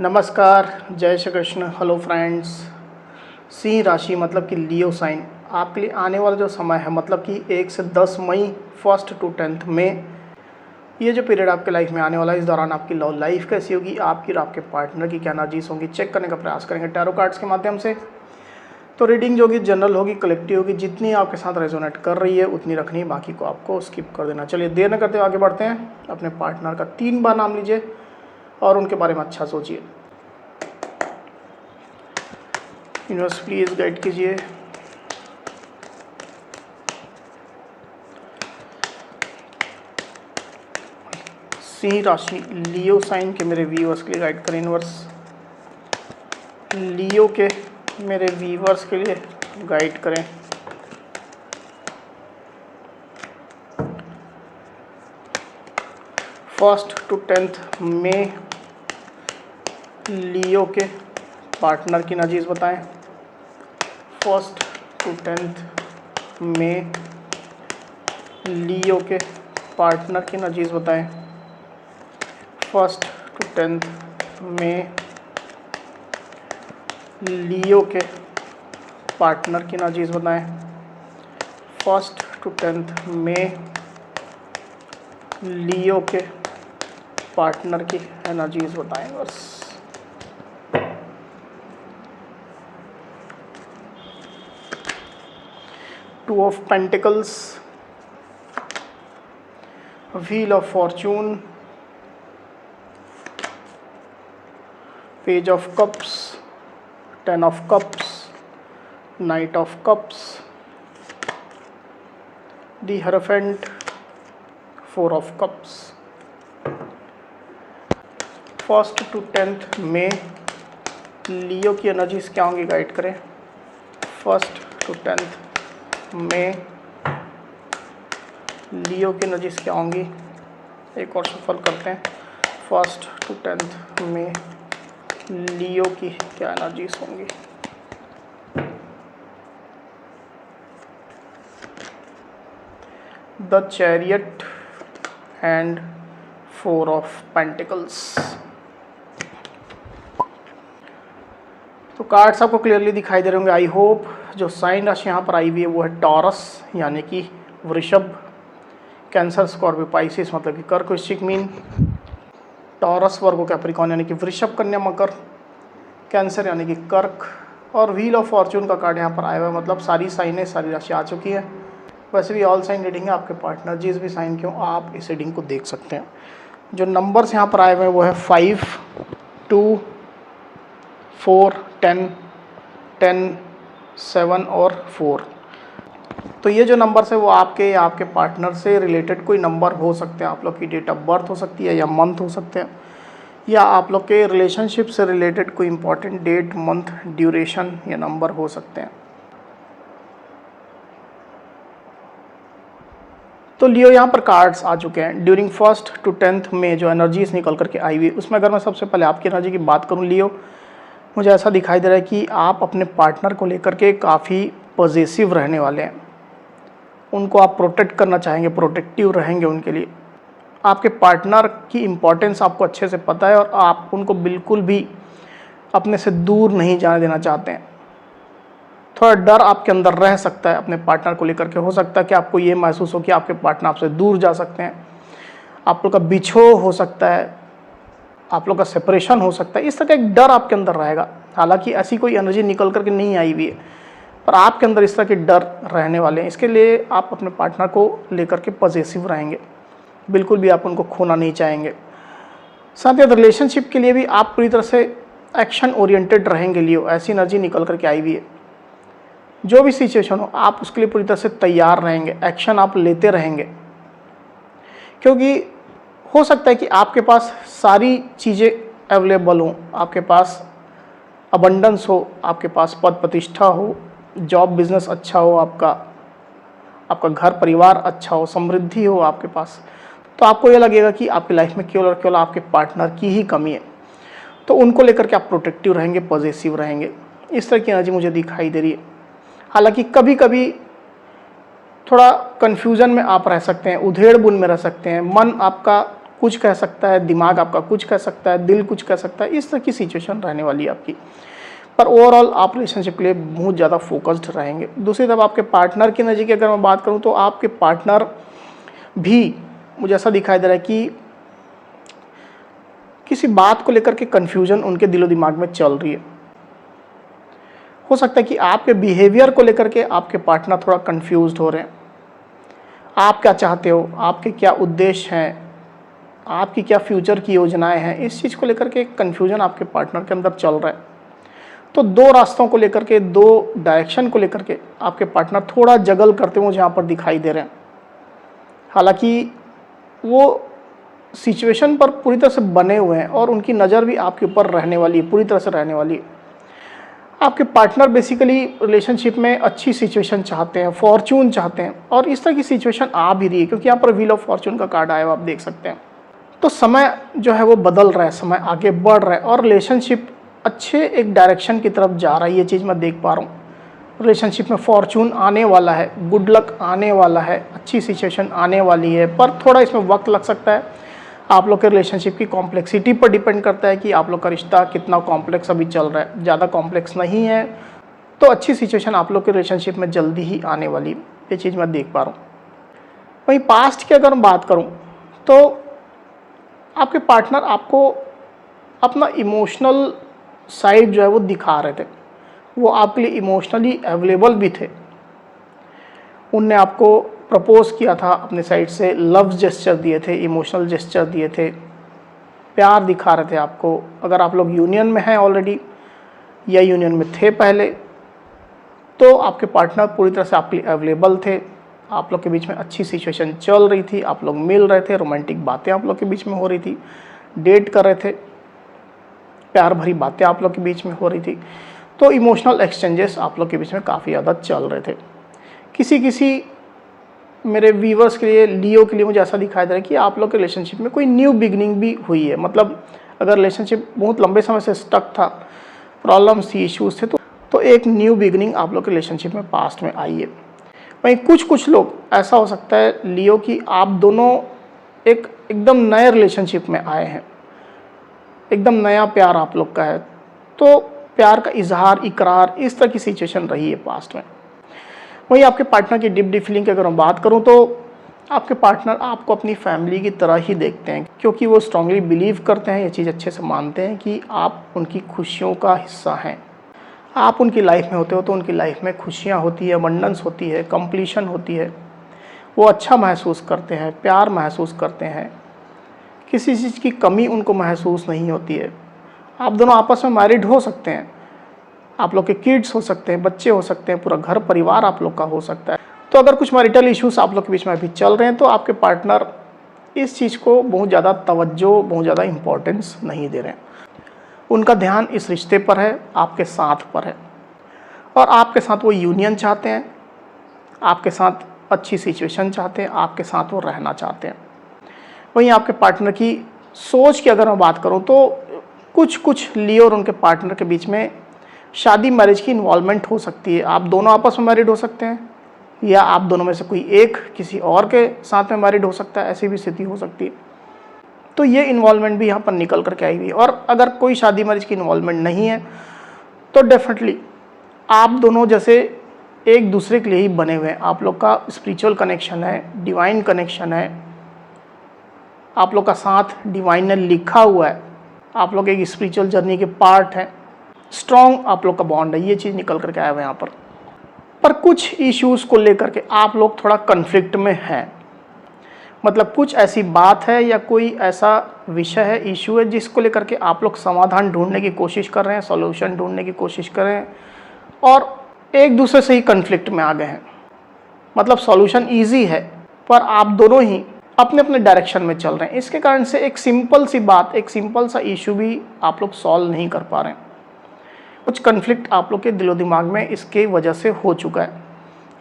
नमस्कार, जय Shri Krishna. Hello friends. सिंह राशि मतलब कि लियो साइन आपके लिए आने वाला जो समय है मतलब कि 1 से 10 मई 1 to 10 में ये जो पीरियड आपके लाइफ में आने वाला है, इस दौरान आपकी लव लाइफ कैसी होगी, आपकी और आपके पार्टनर की क्या एनर्जीज होंगी, चेक करने का प्रयास करेंगे टैरो कार्ड्स के माध्यम से। तो रीडिंग जो होगी जनरल होगी, कलेक्टिव होगी, जितनी आपके साथ रेजोनेट कर रही है उतनी रखनी है, बाकी को आपको स्किप कर देना। चलिए देर न करते हुए आगे बढ़ते हैं। अपने पार्टनर का 3 बार नाम लीजिए और उनके बारे में अच्छा सोचिए। यूनिवर्स प्लीज गाइड कीजिए। सिंह राशि लियो साइन के मेरे व्यूअर्स के लिए गाइड करें यूनिवर्स। लियो के मेरे व्यूअर्स के लिए गाइड करें। फर्स्ट टू 10 में लियो के पार्टनर की एनर्जीज बताएं। 1 to 10 में लियो के पार्टनर की एनर्जीज बताएं। 1 to 10 में लियो के पार्टनर की एनर्जीज बताएं। 1 to 10 में लियो के पार्टनर की एनर्जीज बताएं बस। Two of Pentacles, Wheel of Fortune, Page of Cups, 10 of Cups, Knight of Cups, The Hierophant, 4 of Cups। 1 to 10 में लियो की एनर्जीज क्या होंगी, गाइड करें। 1 to 10 में लियो की एनर्जीज क्या होंगी, एक और सफल करते हैं। 1 to 10 में लियो की क्या एनर्जीज होंगी। The chariot and 4 of pentacles. तो कार्ड्स आपको क्लियरली दिखाई दे रहे होंगे। आई होप जो साइन राशि यहाँ पर आई हुई है वो है टॉरस यानी कि वृषभ, कैंसर, स्कॉर्पियो, पाइसिस मतलब कि कर्क, वृश्चिक, मीन, टॉरस, वर्गो, कैप्रिकॉर्न यानी कि वृषभ, कन्या, मकर, कैंसर यानी कि कर्क, और व्हील ऑफ फॉर्चून का कार्ड यहाँ पर आया हुआ है, मतलब सारी साइनें, सारी राशि आ चुकी है। वैसे भी ऑल साइन रीडिंग है, आपके पार्टनर जिस भी साइन के हो आप इस रीडिंग को देख सकते हैं। जो नंबर्स यहाँ पर आए हुए हैं वो है 5, 2, 4, 10, 10, 7 और 4। तो ये जो नंबर्स है वो आपके या आपके पार्टनर से रिलेटेड कोई नंबर हो सकते हैं। आप लोग की डेट ऑफ बर्थ हो सकती है या मंथ हो सकते हैं, या आप लोग के रिलेशनशिप से रिलेटेड कोई इंपॉर्टेंट डेट, मंथ, ड्यूरेशन या नंबर हो सकते हैं। तो लियो यहाँ पर कार्ड्स आ चुके हैं। ड्यूरिंग 1 to 10 में जो एनर्जीज निकल करके आई हुई, उसमें अगर मैं सबसे पहले आपकी एनर्जी की बात करूँ लियो, मुझे ऐसा दिखाई दे रहा है कि आप अपने पार्टनर को लेकर के काफ़ी पॉजिटिव रहने वाले हैं। उनको आप प्रोटेक्ट करना चाहेंगे, प्रोटेक्टिव रहेंगे उनके लिए। आपके पार्टनर की इम्पोर्टेंस आपको अच्छे से पता है और आप उनको बिल्कुल भी अपने से दूर नहीं जाने देना चाहते हैं। थोड़ा डर आपके अंदर रह सकता है अपने पार्टनर को लेकर के। हो सकता है कि आपको ये महसूस हो कि आपके पार्टनर आपसे दूर जा सकते हैं, आप लोग का बिछो हो सकता है, आप लोग का सेपरेशन हो सकता है। इस तरह का एक डर आपके अंदर रहेगा। हालांकि ऐसी कोई एनर्जी निकल करके नहीं आई हुई है, पर आपके अंदर इस तरह के डर रहने वाले हैं। इसके लिए आप अपने पार्टनर को लेकर के पॉजिटिव रहेंगे, बिल्कुल भी आप उनको खोना नहीं चाहेंगे। साथ ही रिलेशनशिप के लिए भी आप पूरी तरह से एक्शन ओरिएंटेड रहेंगे। लियो ऐसी एनर्जी निकल करके आई हुई है। जो भी सिचुएशन हो आप उसके लिए पूरी तरह से तैयार रहेंगे, एक्शन आप लेते रहेंगे, क्योंकि हो सकता है कि आपके पास सारी चीज़ें अवेलेबल हों, आपके पास अबंडेंस हो, आपके पास पद प्रतिष्ठा हो, जॉब बिजनेस अच्छा हो, आपका घर परिवार अच्छा हो, समृद्धि हो आपके पास, तो आपको ये लगेगा कि आपकी लाइफ में केवल और केवल आपके पार्टनर की ही कमी है। तो उनको लेकर के आप प्रोटेक्टिव रहेंगे, पॉजिटिव रहेंगे। इस तरह की एनर्जी मुझे दिखाई दे रही है। हालांकि कभी कभी थोड़ा कन्फ्यूज़न में आप रह सकते हैं, उधेड़ बुन में रह सकते हैं, मन आपका कुछ कह सकता है, दिमाग आपका कुछ कह सकता है, दिल कुछ कह सकता है, इस तरह की सिचुएशन रहने वाली है आपकी। पर ओवरऑल आप रिलेशनशिप के लिए बहुत ज़्यादा फोकस्ड रहेंगे। दूसरी तरफ आपके पार्टनर की एनर्जी की अगर मैं बात करूँ तो आपके पार्टनर भी मुझे ऐसा दिखाई दे रहा है कि किसी बात को लेकर के कन्फ्यूजन उनके दिलो दिमाग में चल रही है। हो सकता है कि आपके बिहेवियर को लेकर के आपके पार्टनर थोड़ा कन्फ्यूज्ड हो रहे हैं। आप क्या चाहते हो, आपके क्या उद्देश्य हैं, आपकी क्या फ्यूचर की योजनाएं हैं, इस चीज़ को लेकर के एक कन्फ्यूजन आपके पार्टनर के अंदर चल रहा है। तो दो रास्तों को लेकर के, दो डायरेक्शन को लेकर के आपके पार्टनर थोड़ा जगल करते हुए मुझे यहाँ पर दिखाई दे रहे हैं। हालांकि वो सिचुएशन पर पूरी तरह से बने हुए हैं और उनकी नज़र भी आपके ऊपर रहने वाली है, पूरी तरह से रहने वाली है। आपके पार्टनर बेसिकली रिलेशनशिप में अच्छी सिचुएशन चाहते हैं, फॉर्चून चाहते हैं, और इस तरह की सिचुएशन आ भी रही है क्योंकि यहाँ पर व्हील ऑफ फॉर्चून का कार्ड आया हुआ आप देख सकते हैं। तो समय जो है वो बदल रहा है, समय आगे बढ़ रहा है और रिलेशनशिप अच्छे एक डायरेक्शन की तरफ जा रहा है। ये चीज़ मैं देख पा रहा हूँ। रिलेशनशिप में फॉर्चून आने वाला है, गुड लक आने वाला है, अच्छी सिचुएशन आने वाली है, पर थोड़ा इसमें वक्त लग सकता है। आप लोग के रिलेशनशिप की कॉम्प्लेक्सिटी पर डिपेंड करता है कि आप लोग का रिश्ता कितना कॉम्प्लेक्स अभी चल रहा है। ज़्यादा कॉम्प्लेक्स नहीं है तो अच्छी सिचुएशन आप लोग के रिलेशनशिप में जल्दी ही आने वाली, ये चीज़ मैं देख पा रहा हूँ। वहीं पास्ट की अगर मैं बात करूँ तो आपके पार्टनर आपको अपना इमोशनल साइड जो है वो दिखा रहे थे। वो आपके लिए इमोशनली अवेलेबल भी थे। उनने आपको प्रपोज किया था अपने साइड से, लव जेस्चर दिए थे, इमोशनल जेस्चर दिए थे, प्यार दिखा रहे थे आपको। अगर आप लोग यूनियन में हैं ऑलरेडी या यूनियन में थे पहले तो आपके पार्टनर पूरी तरह से आपके लिए अवेलेबल थे। आप लोग के बीच में अच्छी सिचुएशन चल रही थी, आप लोग मिल रहे थे, रोमांटिक बातें आप लोग के बीच में हो रही थी, डेट कर रहे थे, प्यार भरी बातें आप लोग के बीच में हो रही थी। तो इमोशनल एक्सचेंजेस आप लोग के बीच में काफ़ी ज़्यादा चल रहे थे। किसी मेरे व्यूवर्स के लिए, लियो के लिए मुझे ऐसा दिखाई दे रहा है कि आप लोग के रिलेशनशिप में कोई न्यू बिगनिंग भी हुई है। मतलब अगर रिलेशनशिप बहुत लंबे समय से स्टक था, प्रॉब्लम्स थी, इश्यूज थे, तो एक न्यू बिगनिंग आप लोग के रिलेशनशिप में पास्ट में आई है। वहीं कुछ लोग ऐसा हो सकता है लियो कि आप दोनों एकदम नए रिलेशनशिप में आए हैं, एकदम नया प्यार आप लोग का है, तो प्यार का इजहार, इकरार, इस तरह की सिचुएशन रही है पास्ट में। वहीं आपके पार्टनर की डीप फीलिंग की अगर मैं बात करूं तो आपके पार्टनर आपको अपनी फैमिली की तरह ही देखते हैं क्योंकि वो स्ट्रांगली बिलीव करते हैं, ये चीज़ अच्छे से मानते हैं कि आप उनकी खुशियों का हिस्सा हैं। आप उनकी लाइफ में होते हो तो उनकी लाइफ में खुशियाँ होती है, अबंडेंस होती है, कंप्लीशन होती है। वो अच्छा महसूस करते हैं, प्यार महसूस करते हैं, किसी चीज़ की कमी उनको महसूस नहीं होती है। आप दोनों आपस में मैरिड हो सकते हैं, आप लोग के किड्स हो सकते हैं, बच्चे हो सकते हैं, पूरा घर परिवार आप लोग का हो सकता है। तो अगर कुछ मैरिटल इश्यूज आप लोग के बीच में अभी चल रहे हैं तो आपके पार्टनर इस चीज़ को बहुत ज़्यादा तवज्जो, बहुत ज़्यादा इम्पोर्टेंस नहीं दे रहे हैं। उनका ध्यान इस रिश्ते पर है, आपके साथ पर है, और आपके साथ वो यूनियन चाहते हैं, आपके साथ अच्छी सिचुएशन चाहते हैं, आपके साथ वो रहना चाहते हैं। वहीं आपके पार्टनर की सोच की अगर मैं बात करूं तो कुछ लियो और उनके पार्टनर के बीच में शादी, मैरिज की इन्वॉल्वमेंट हो सकती है। आप दोनों आपस में मैरिड हो सकते हैं या आप दोनों में से कोई एक किसी और के साथ में मैरिड हो सकता है, ऐसी भी स्थिति हो सकती है। तो ये इन्वॉल्वमेंट भी यहाँ पर निकल करके आई हुई है। और अगर कोई शादी मैरिज की इन्वॉल्वमेंट नहीं है तो डेफिनेटली आप दोनों जैसे एक दूसरे के लिए ही बने हुए हैं। आप लोग का स्पिरिचुअल कनेक्शन है, डिवाइन कनेक्शन है, आप लोग का साथ डिवाइन ने लिखा हुआ है, आप लोग एक स्पिरिचुअल जर्नी के पार्ट हैं, स्ट्रॉन्ग आप लोग का बॉन्ड है। ये चीज़ निकल करके आया हुआ है यहाँ पर कुछ इश्यूज़ को लेकर के आप लोग थोड़ा कन्फ्लिक्ट में हैं। मतलब कुछ ऐसी बात है या कोई ऐसा विषय है, इशू है, जिसको लेकर के आप लोग समाधान ढूंढने की कोशिश कर रहे हैं, सॉल्यूशन ढूंढने की कोशिश कर रहे हैं और एक दूसरे से ही कन्फ्लिक्ट में आ गए हैं। मतलब सॉल्यूशन इजी है पर आप दोनों ही अपने अपने डायरेक्शन में चल रहे हैं। इसके कारण से एक सिंपल सी बात, एक सिंपल सा इशू भी आप लोग सॉल्व नहीं कर पा रहे हैं। कुछ कन्फ्लिक्ट आप लोग के दिलो दिमाग में इसके वजह से हो चुका है।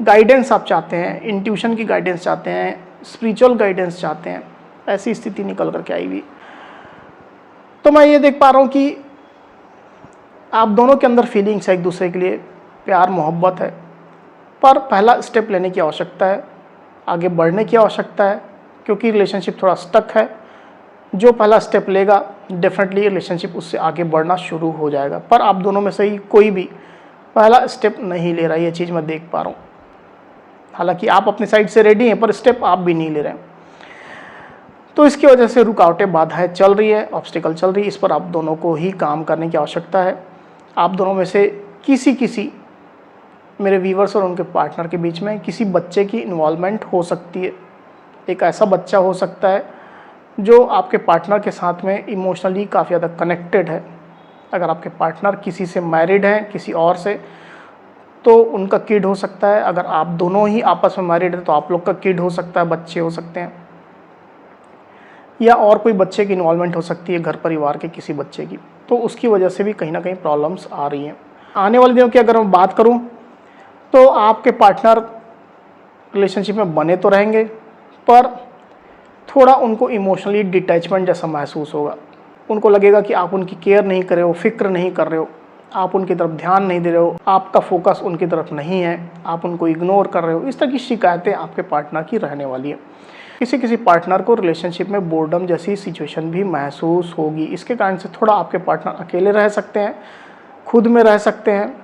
गाइडेंस आप चाहते हैं, इंट्यूशन की गाइडेंस चाहते हैं, स्पिरिचुअल गाइडेंस चाहते हैं, ऐसी स्थिति निकल करके आई हुई। तो मैं ये देख पा रहा हूँ कि आप दोनों के अंदर फीलिंग्स है एक दूसरे के लिए, प्यार मोहब्बत है, पर पहला स्टेप लेने की आवश्यकता है, आगे बढ़ने की आवश्यकता है क्योंकि रिलेशनशिप थोड़ा स्टक है। जो पहला स्टेप लेगा डेफिनेटली रिलेशनशिप उससे आगे बढ़ना शुरू हो जाएगा। पर आप दोनों में से ही कोई भी पहला स्टेप नहीं ले रहा है, ये चीज़ मैं देख पा रहा हूँ। हालांकि आप अपनी साइड से रेडी हैं पर स्टेप आप भी नहीं ले रहे हैं। तो इसकी वजह से रुकावटें, बाधाएं चल रही है, ऑब्स्टिकल चल रही है। इस पर आप दोनों को ही काम करने की आवश्यकता है। आप दोनों में से किसी मेरे व्यूवर्स और उनके पार्टनर के बीच में किसी बच्चे की इन्वॉल्वमेंट हो सकती है। एक ऐसा बच्चा हो सकता है जो आपके पार्टनर के साथ में इमोशनली काफ़ी ज़्यादा कनेक्टेड है। अगर आपके पार्टनर किसी से मैरिड हैं, किसी और से, तो उनका किड हो सकता है। अगर आप दोनों ही आपस में मैरिड हैं तो आप लोग का किड हो सकता है, बच्चे हो सकते हैं, या और कोई बच्चे की इन्वॉल्वमेंट हो सकती है, घर परिवार के किसी बच्चे की। तो उसकी वजह से भी कहीं ना कहीं प्रॉब्लम्स आ रही हैं। आने वाले दिनों की अगर मैं बात करूं तो आपके पार्टनर रिलेशनशिप में बने तो रहेंगे पर थोड़ा उनको इमोशनली डिटैचमेंट जैसा महसूस होगा। उनको लगेगा कि आप उनकी केयर नहीं कर रहे हो, फिक्र नहीं कर रहे हो, आप उनकी तरफ ध्यान नहीं दे रहे हो, आपका फोकस उनकी तरफ नहीं है, आप उनको इग्नोर कर रहे हो। इस तरह की शिकायतें आपके पार्टनर की रहने वाली है। किसी पार्टनर को रिलेशनशिप में बोर्डम जैसी सिचुएशन भी महसूस होगी। इसके कारण से थोड़ा आपके पार्टनर अकेले रह सकते हैं, खुद में रह सकते हैं,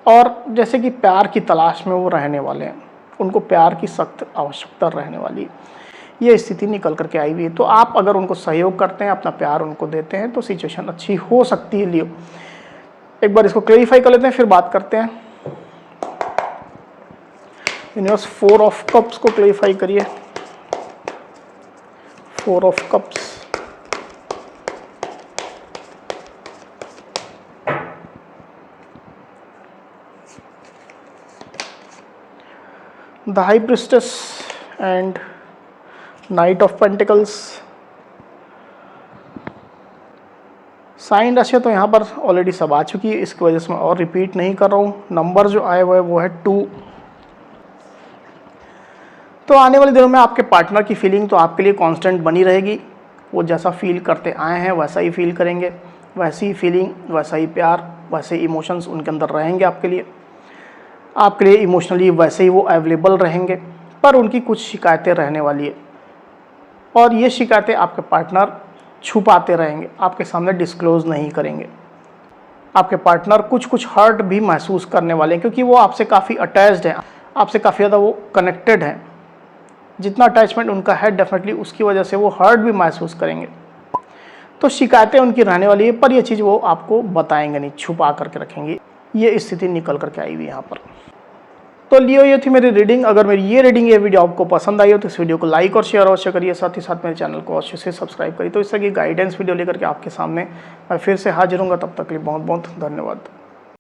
और जैसे कि प्यार की तलाश में वो रहने वाले हैं, उनको प्यार की सख्त आवश्यकता रहने वाली है। ये स्थिति निकल करके आई हुई है। तो आप अगर उनको सहयोग करते हैं, अपना प्यार उनको देते हैं, तो सिचुएशन अच्छी हो सकती है। लियो, एक बार इसको क्लैरिफाई कर लेते हैं, फिर बात करते हैं। यूनिवर्स 4 ऑफ कप्स को क्लैरिफाई करिए। 4 of cups, the high priestess and knight of pentacles. Sign राशि तो यहाँ पर ऑलरेडी सब आ चुकी है, इसकी वजह से मैं और रिपीट नहीं कर रहा हूँ। नंबर जो आए हुए है वो है 2। तो आने वाले दिनों में आपके पार्टनर की फीलिंग तो आपके लिए कांस्टेंट बनी रहेगी। वो जैसा फील करते आए हैं वैसा ही फील करेंगे, वैसी ही फीलिंग, वैसा ही प्यार, वैसे इमोशंस उनके अंदर रहेंगे आपके लिए इमोशनली वैसे ही वो अवेलेबल रहेंगे। पर उनकी कुछ शिकायतें रहने वाली है और ये शिकायतें आपके पार्टनर छुपाते रहेंगे, आपके सामने डिस्क्लोज नहीं करेंगे। आपके पार्टनर कुछ हर्ट भी महसूस करने वाले हैं क्योंकि वो आपसे काफ़ी अटैच्ड हैं, आपसे काफ़ी ज़्यादा वो कनेक्टेड हैं। जितना अटैचमेंट उनका है डेफिनेटली उसकी वजह से वो हर्ट भी महसूस करेंगे। तो शिकायतें उनकी रहने वाली है पर ये चीज़ वो आपको बताएंगे नहीं, छुपा करके रखेंगे। ये स्थिति निकल करके आई हुई यहाँ पर। तो लियो, ये थी मेरी रीडिंग। अगर मेरी ये रीडिंग, ये वीडियो आपको पसंद आई हो तो इस वीडियो को लाइक और शेयर अवश्य करिए। साथ ही साथ मेरे चैनल को अवश्य से सब्सक्राइब करिए। तो इस तरह की गाइडेंस वीडियो लेकर के आपके सामने मैं फिर से हाजिर हूँगा। तब तक के लिए बहुत बहुत धन्यवाद।